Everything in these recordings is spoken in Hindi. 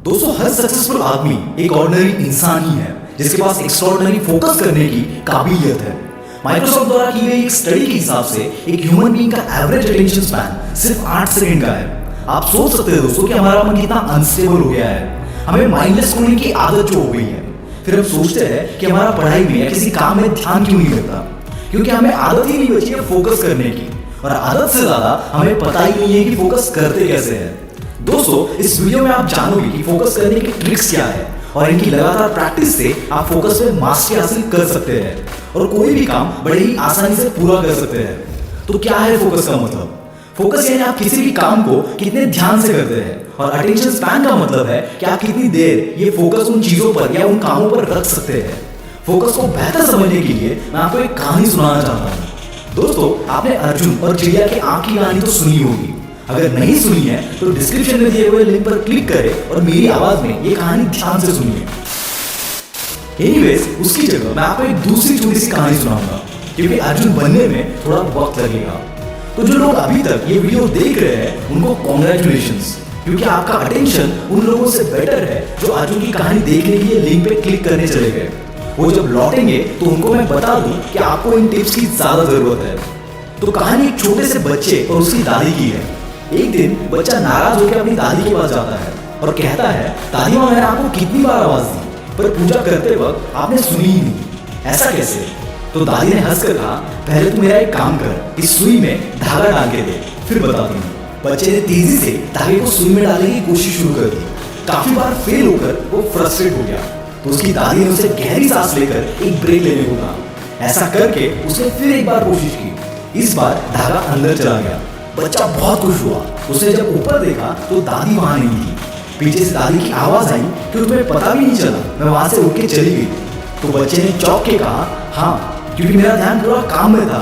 दोस्तों, हर सक्सेसफुल आदमी एक ऑर्डिनरी इंसान ही है जिसके पास एक्स्ट्राऑर्डिनरी फोकस करने की काबिलियत है। माइक्रोसॉफ्ट द्वारा की गई एक स्टडी के हिसाब से एक ह्यूमन बीइंग का एवरेज अटेंशन स्पैन सिर्फ 8 सेकंड का है। आप सोच सकते हैं दोस्तों कि हमारा मन कितना अनस्टेबल हो गया है। हमें माइंडलेस स्क्रॉलिंग की आदत जो हो गई है, फिर हम सोचते हैं कि हमारा पढ़ाई में या किसी काम में ध्यान क्यों नहीं लगता, क्योंकि हमें आदत ही नहीं बची है फोकस करने की। और आदत से ज्यादा हमें पता ही नहीं है कि फोकस करते कैसे हैं। दोस्तों, इस वीडियो में आप जानोगे कि फोकस करने की ट्रिक्स क्या है और इनकी लगातार प्रैक्टिस से आप फोकस में मास्टरी हासिल कर सकते हैं और कोई भी काम बड़े ही आसानी से पूरा कर सकते हैं। तो क्या है फोकस का मतलब? फोकस यानी आप किसी भी काम को कितने ध्यान से करते हैं, और अटेंशन स्पैन का मतलब है कि आप कितनी देर ये फोकस उन चीजों पर या उन कामों पर रख सकते हैं। फोकस को बेहतर समझने के लिए मैं आपको एक कहानी सुनाना चाहता हूँ। दोस्तों, आपने अर्जुन और चिड़िया की आंख की कहानी तो सुनी होगी। अगर नहीं सुनी है तो डिस्क्रिप्शन में दिए हुए लिंक पर क्लिक करें और मेरी आवाज में ये कहानी ध्यान से सुनिए। एनीवेज, उसकी जगह मैं आपको एक दूसरी छोटी सी कहानी सुनाऊंगा, क्योंकि अर्जुन बनने में थोड़ा वक्त लगेगा। तो जो लोग अभी तक ये वीडियो देख रहे हैं उनको कॉन्ग्रेचुलेशंस, क्योंकि आपका अटेंशन उन लोगों से बेटर है जो अर्जुन की कहानी देखने के लिए लिंक पे क्लिक करने चले गए। वो जब लौटेंगे तो उनको मैं बता दूं कि आपको इन टिप्स की ज्यादा जरूरत है। तो कहानी एक छोटे से बच्चे और उसकी दादी की है। एक दिन बच्चा नाराज होकर अपनी दादी के पास जाता है और कहता है, दादी माँ, मैंने आपको कितनी बार आवाज दी पर पूजा करते वक्त आपने सुनी ही नहीं, ऐसा कैसे? तो दादी ने हंसकर कहा, पहले तू मेरा एक काम कर, इस सुई में धागा डाल के दे, फिर बताती हूँ। बच्चे ने तेजी से धागे को सुई में डालने की कोशिश शुरू कर दी। काफी बार फेल होकर वो फ्रस्ट्रेट हो गया। तो उसकी दादी ने उसे गहरी सांस लेकर एक ब्रेक लेने को कहा। ऐसा करके उसने फिर एक बार कोशिश की। इस बार धागा अंदर चला गया। बच्चा बहुत खुश हुआ। उसने जब ऊपर देखा तो दादी वहां नहीं थी। पीछे से दादी की आवाज आई कि तुम्हें पता भी नहीं चला, मैं वहां से उठ के चली गई। तो बच्चे ने चौंक के कहा, हाँ, क्योंकि मेरा ध्यान पूरा काम में था।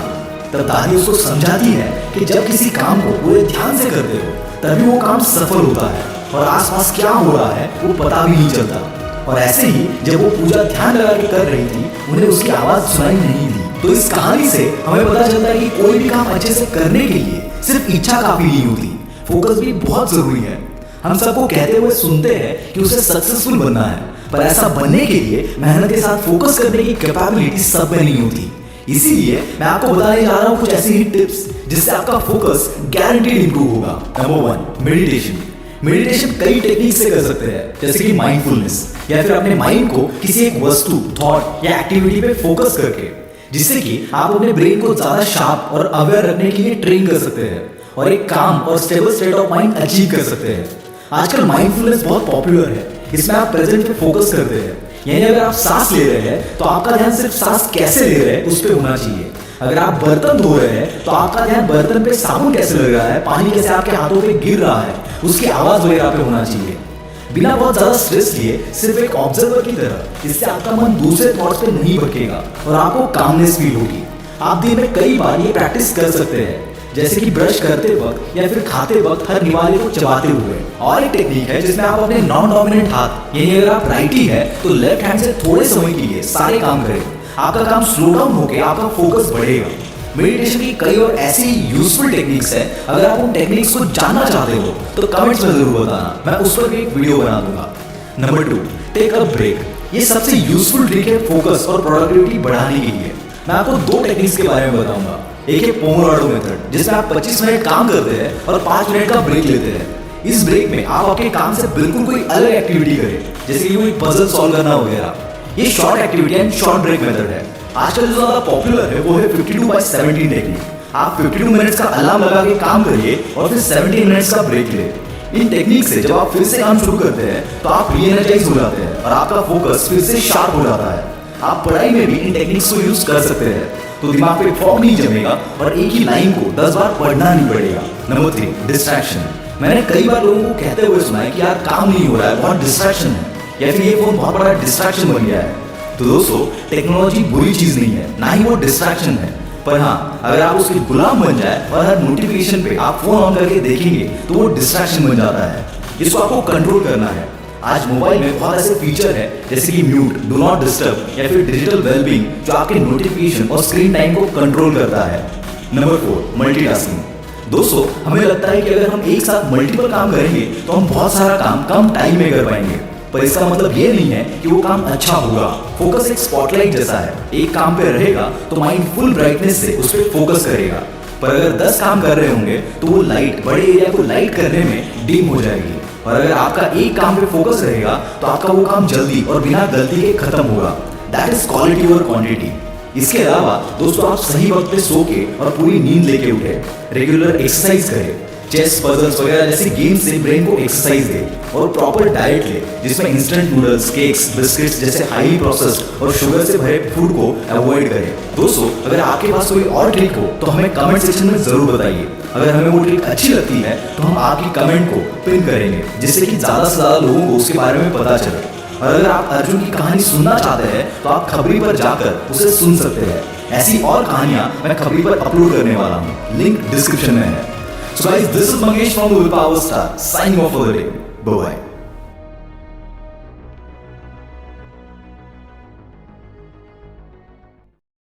तब दादी उसको समझाती है कि जब किसी काम को पूरे ध्यान से करते हो तभी वो काम सफल होता है और आसपास क्या हो रहा है वो पता भी नहीं चलता। और ऐसे ही जब वो पूजा ध्यान लगा के कर रही थी, उन्हें उसकी आवाज सुनाई नहीं दी। तो इस कहानी से हमें पता चलता है कि कोई भी काम अच्छे से करने के लिए सिर्फ इच्छा काफी नहीं होती, फोकस भी बहुत जरूरी है। हम सबको कहते हुए सुनते हैं कि उसे सक्सेसफुल बनना है, पर ऐसा बनने के लिए मेहनत के साथ फोकस करने की कैपेबिलिटी सब में नहीं होती। इसीलिए मैं आपको बताने जा रहा हूँ कुछ ऐसी ही टिप्स जिससे आपका फोकस गारंटीड इंप्रूव होगा। Number 1, meditation. मेडिटेशन कई टेक्निक से कर सकते हैं, जैसे कि माइंडफुलनेस, या फिर अपने माइंड को किसी एक वस्तु, थॉट या एक्टिविटी पे फोकस करके, जिससे कि आप अपने ब्रेन को ज्यादा शार्प और अवेयर रखने के लिए ट्रेन कर सकते हैं और एक काम और stable state of mind achieve कर सकते हैं। आजकल माइंडफुलनेस बहुत पॉपुलर है। इसमें आप प्रेजेंट पे फोकस करते हैं, यानी अगर आप सांस ले रहे हैं तो आपका ध्यान सिर्फ सांस कैसे ले रहे हैं उस पे होना चाहिए। अगर आप बर्तन धो रहे हैं तो आपका ध्यान बर्तन पे साबुन कैसे लग रहा है, पानी कैसे आपके हाथों पे गिर रहा है, उसकी आवाज वगैरह पे होना चाहिए। बिना बहुत ज्यादा स्ट्रेस लिए, सिर्फ एक ऑब्जर्वर की तरह। इससे आपका मन दूसरे थॉट्स पे नहीं भटकेगा और आपको कामनेस फील होगी। आप दिन में कई बार ये प्रैक्टिस कर सकते हैं, जैसे कि ब्रश करते वक्त या फिर खाते वक्त हर निवाले को चबाते हुए। और एक टेक्निक है जिसमें आप अपने नॉन डोमिनेंट हाथ, यानी अगर आप राइटी है तो लेफ्ट हैंड से थोड़े समय के लिए सारे काम करें। आपका काम स्लो डाउन होकर आपका फोकस बढ़ेगा। मेडिटेशन की कई और ऐसी यूजफुल टेक्निक्स हैं। अगर आप उन टेक्निक्स को जानना चाहते हो तो कमेंट्स में जरूर बताना, मैं उस पर भी एक वीडियो बना दूंगा। Number 2, take a break. ये सबसे यूजफुल ट्रिक है फोकस और प्रोडक्टिविटी बढ़ाने के लिए। मैं आपको 2 टेक्निक्स के बारे में बताऊंगा। एक है पोमोडोरो मेथड, जिसमें आप 25 मिनट काम करते हैं और 5 मिनट का ब्रेक लेते हैं। इस ब्रेक में आप आपके काम से बिल्कुल कोई अलग एक्टिविटी करें, जैसे कि कोई पजल सॉल्व करना वगैरह। ये short activity and short break method है। आजकल जो ज्यादा पॉपुलर है वो है 52/17 टेक्निक। आप 52 मिनट्स का अलार्म लगा के काम करिए और फिर 17 मिनट्स का ब्रेक ले। इन टेक्निक से जब आप फिर से काम शुरू करते हैं तो आप री एनर्जाइज हो जाते हैं और आपका फोकस फिर से शार्प हो जाता है। आप पढ़ाई में भी इन टेक्निक्स को यूज कर सकते हैं, तो दिमाग पे फॉग नहीं जमेगा और एक ही लाइन को 10 बार पढ़ना नहीं पड़ेगा। Number 3, distraction. मैंने कई बार लोगों को कहते हुए सुना है कि यार काम नहीं हो रहा है, बहुत डिस्ट्रैक्शन है, या फिर ये फोन बहुत बड़ा डिस्ट्रैक्शन बन गया है। तो दोस्तों, टेक्नोलॉजी बुरी चीज नहीं है, ना ही वो डिस्ट्रैक्शन है, पर हाँ, अगर आप उसके गुलाम बन जाए और हर नोटिफिकेशन पे आप फोन ऑन करके देखेंगे तो वो डिस्ट्रैक्शन बन जाता है। इसको आपको कंट्रोल करना है। आज मोबाइल में बहुत ऐसे फीचर है, जैसे कि म्यूट, डू नॉट डिस्टर्ब या फिर डिजिटल वेलबींग, जो आपके नोटिफिकेशन और स्क्रीन टाइम को कंट्रोल करता है। Number 4, multitasking. दोस्तों, हमें लगता है कि अगर हम एक साथ मल्टीपल काम करेंगे तो हम बहुत सारा काम कम टाइम में कर पाएंगे, पर इसका मतलब ये नहीं है कि वो काम अच्छा होगा। फोकस एक स्पॉटलाइट जैसा है, एक काम पे रहेगा तो माइंड फुल ब्राइटनेस से उस पर फोकस करेगा, पर अगर 10 काम कर रहे होंगे तो वो लाइट बड़े एरिया को लाइट करने में डिम हो जाएगी। और अगर आपका एक काम पे फोकस रहेगा तो आपका वो काम जल्दी और बिना गलती के खत्म होगा। दैट इज क्वालिटी और क्वांटिटी। इसके अलावा दोस्तों, आप सही वक्त पे सो के और पूरी नींद लेके उठे, रेगुलर एक्सरसाइज करें, चेस पजल्स वगैरह जैसे गेम से ब्रेन को एक्सरसाइज दे, और प्रॉपर डाइट ले जिसमें इंस्टेंट नूडल्स, केक्स, बिस्किट्स जैसे हाईली प्रोसेस्ड और शुगर से भरे फूड को अवॉइड करें। दोस्तों, अगर आपके पास कोई और ट्रिक हो तो हमें कमेंट सेक्शन में जरूर बताइए। अगर हमें वो ट्रिक अच्छी लगती है तो हम आपकी कमेंट को पिन करेंगे, जिससे कि ज़्यादा से ज़्यादा लोगों को उसके बारे में पता चले। और अगर आप अर्जुन की कहानी सुनना चाहते हैं तो आप खबरी पर जाकर उसे सुन सकते हैं। ऐसी और कहानियां मैं खबरी पर अपलोड करने वाला हूँ, लिंक डिस्क्रिप्शन में है। So guys, this is Mangesh from the Willpower Star, signing off for the day. Bye bye.